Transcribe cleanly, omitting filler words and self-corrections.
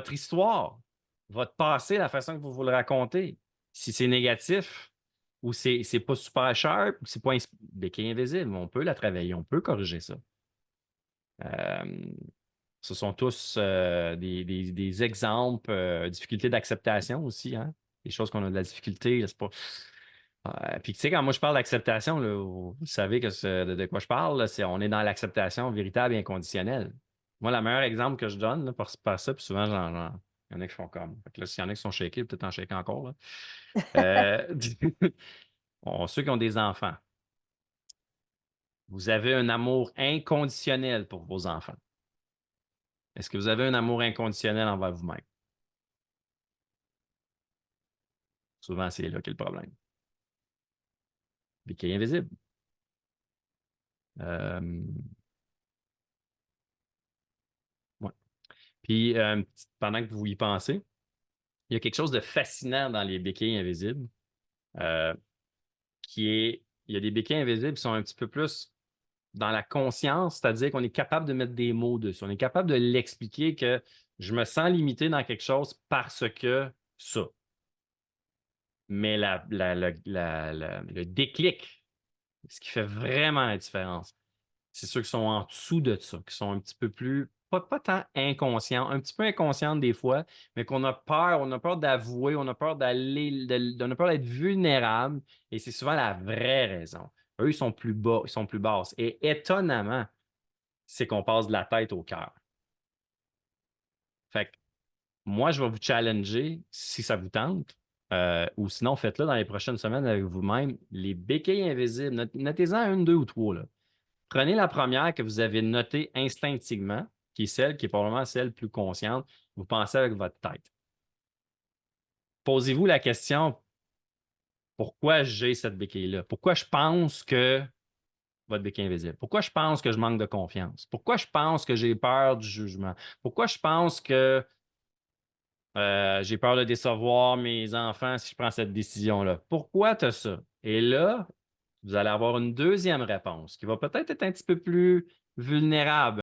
votre histoire, votre passé, la façon que vous le racontez, si c'est négatif ou c'est pas super sharp, c'est pas béquille invisible, on peut la travailler, on peut corriger ça. Ce sont tous des exemples, difficultés d'acceptation aussi, hein? Des choses qu'on a de la difficulté, c'est pas. Puis tu sais, quand moi je parle d'acceptation, là, vous savez de quoi je parle, là, on est dans l'acceptation véritable et inconditionnelle. Moi, le meilleur exemple que je donne là, par ça, puis souvent, il y en a qui font comme. Fait que là, s'il y en a qui sont shakés, peut-être en shaker encore. Là. Euh, ceux qui ont des enfants, vous avez un amour inconditionnel pour vos enfants. Est-ce que vous avez un amour inconditionnel envers vous-même? Souvent, c'est là qu'est le problème. Puis qui est invisible. Euh, ouais. Puis, pendant que vous y pensez, il y a quelque chose de fascinant dans les béquilles invisibles, euh, il y a des béquilles invisibles qui sont un petit peu plus dans la conscience, c'est-à-dire qu'on est capable de mettre des mots dessus. On est capable de l'expliquer que je me sens limité dans quelque chose parce que ça. Mais le déclic, ce qui fait vraiment la différence, c'est ceux qui sont en dessous de ça, qui sont un petit peu plus, pas tant inconscients, un petit peu inconscients des fois, mais qu'on a peur, on a peur d'avouer, on a peur on a peur d'être vulnérable, et c'est souvent la vraie raison. Eux, ils sont plus bas, ils sont plus basses. Et étonnamment, c'est qu'on passe de la tête au cœur. Fait que moi, je vais vous challenger si ça vous tente. Ou sinon, faites-le dans les prochaines semaines avec vous-même. Les béquilles invisibles, notez-en une, deux ou trois. Là. Prenez la première que vous avez notée instinctivement, qui est celle qui est probablement celle plus consciente. Vous pensez avec votre tête. Posez-vous la question, pourquoi j'ai cette béquille-là? Pourquoi je pense que votre béquille invisible? Pourquoi je pense que je manque de confiance? Pourquoi je pense que j'ai peur du jugement? Pourquoi je pense que j'ai peur de décevoir mes enfants si je prends cette décision-là? Pourquoi tu as ça? Et là, vous allez avoir une deuxième réponse qui va peut-être être un petit peu plus vulnérable.